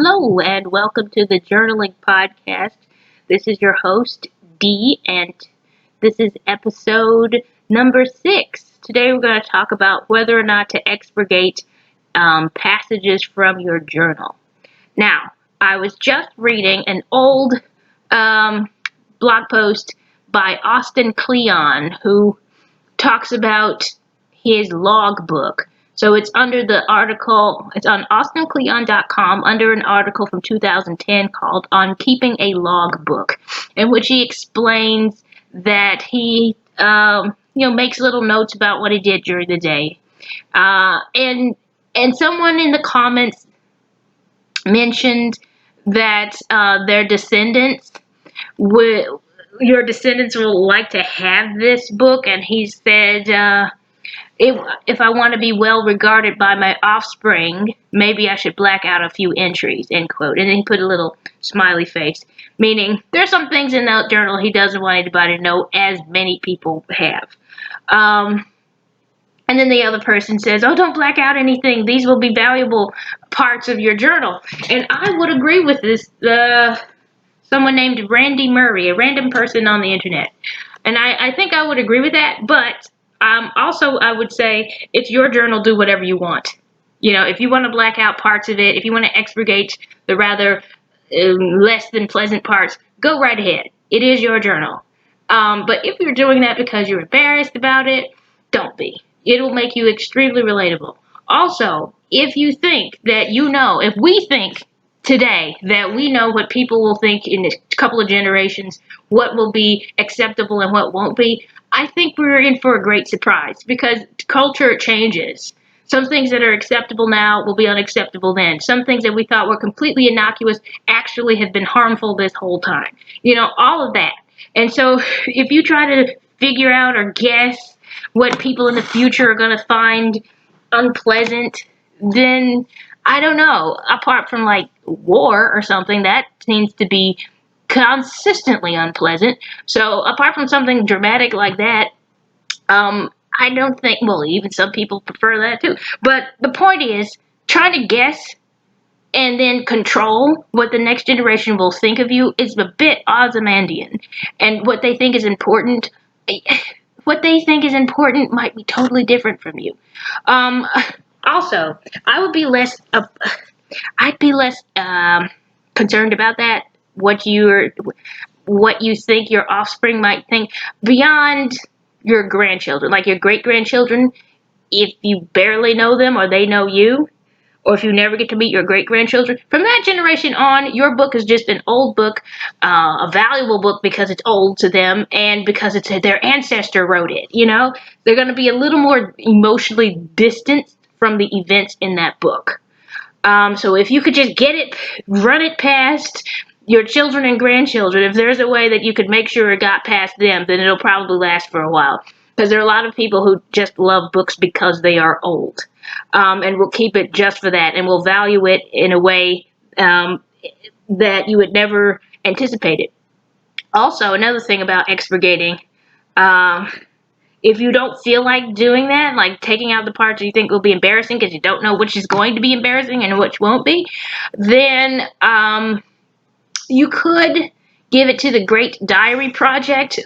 Hello, and welcome to the Journaling Podcast. This is your host, Dee, and this is episode number 6. Today we're going to talk about whether or not to expurgate passages from your journal. Now, I was just reading an old blog post by Austin Kleon, who talks about his logbook. So it's under the article, it's on austincleon.com under an article from 2010 called On Keeping a Logbook, in which he explains that he, makes little notes about what he did during the day. And someone in the comments mentioned that your descendants will like to have this book, and he said, if I want to be well regarded by my offspring, maybe I should black out a few entries, end quote. And then he put a little smiley face, meaning there's some things in that journal he doesn't want anybody to know, as many people have. And then the other person says, oh, don't black out anything. These will be valuable parts of your journal. And I would agree with this. Someone named Randy Murray, a random person on the internet. And I think I would agree with that, but also I would say it's your journal, do whatever you want. If you want to black out parts of it, if you want to expurgate the rather less than pleasant parts, go right ahead. It is your journal. But if you're doing that because you're embarrassed about it, don't be. It will make you extremely relatable. Also, if you think that if we think today that we know what people will think in a couple of generations, what will be acceptable and what won't be, I think we're in for a great surprise, because culture changes. Some things that are acceptable now will be unacceptable then. Some things that we thought were completely innocuous actually have been harmful this whole time. All of that. And so if you try to figure out or guess what people in the future are going to find unpleasant, then I don't know. Apart from like war or something, that seems to be consistently unpleasant. So apart from something dramatic like that, I don't think, well, even some people prefer that too. But the point is, trying to guess and then control what the next generation will think of you is a bit Ozymandian. And what they think is important might be totally different from you. Also, I'd be less concerned about that. What you think your offspring might think beyond your grandchildren, like your great grandchildren. If you barely know them or they know you, or if you never get to meet your great grandchildren, from that generation on, your book is just an old book, a valuable book because it's old to them and because it's their ancestor wrote it. They're going to be a little more emotionally distant from the events in that book. So if you could just run it past your children and grandchildren, if there's a way that you could make sure it got past them, then it'll probably last for a while. Because there are a lot of people who just love books because they are old, and will keep it just for that, and will value it in a way that you would never anticipate it. Also, another thing about expurgating, if you don't feel like doing that, like taking out the parts you think will be embarrassing because you don't know which is going to be embarrassing and which won't be, then you could give it to the Great Diary Project.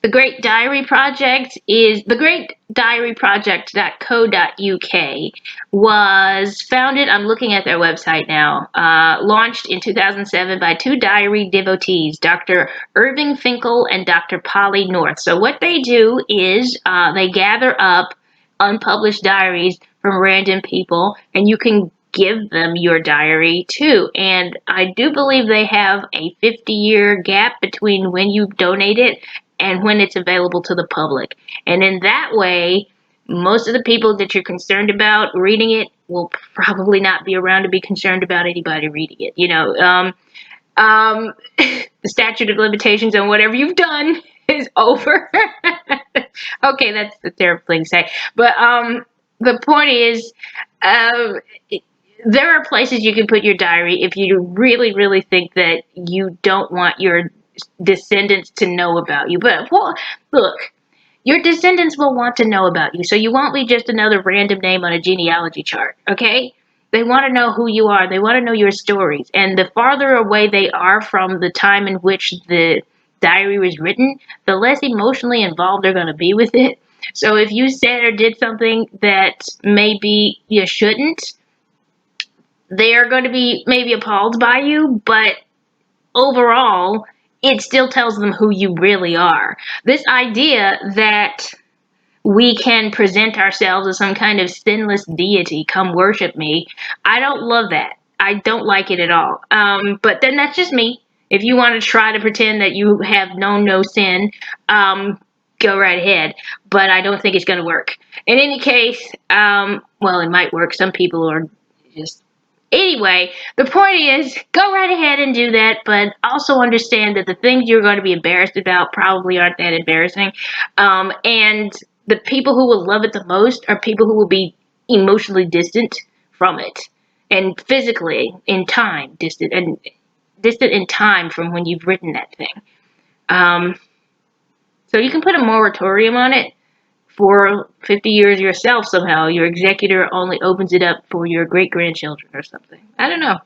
The Great Diary Project is thegreatdiaryproject.co.uk was founded, I'm looking at their website now, launched in 2007 by two diary devotees, Dr. Irving Finkel and Dr. Polly North. So what they do is they gather up unpublished diaries from random people, and you can give them your diary too. And I do believe they have a 50-year gap between when you donate it and when it's available to the public. And in that way, most of the people that you're concerned about reading it will probably not be around to be concerned about anybody reading it. The statute of limitations on whatever you've done is over. Okay, that's a terrible thing to say. But the point is, there are places you can put your diary if you really, really think that you don't want your descendants to know about you. But look, your descendants will want to know about you, so you won't be just another random name on a genealogy chart, okay? They want to know who you are. They want to know your stories. And the farther away they are from the time in which the diary was written, the less emotionally involved they're going to be with it. So if you said or did something that maybe you shouldn't, they are going to be maybe appalled by you, but overall, it still tells them who you really are. This idea that we can present ourselves as some kind of sinless deity, come worship me, I don't love that. I don't like it at all. But then that's just me. If you want to try to pretend that you have known no sin, go right ahead. But I don't think it's going to work. In any case, well, it might work. Some people are just. Anyway, the point is, go right ahead and do that, but also understand that the things you're going to be embarrassed about probably aren't that embarrassing. And the people who will love it the most are people who will be emotionally distant from it, and physically in time distant in time from when you've written that thing. Um, so you can put a moratorium on it for 50 years yourself somehow. Your executor only opens it up for your great grandchildren or something. I don't know.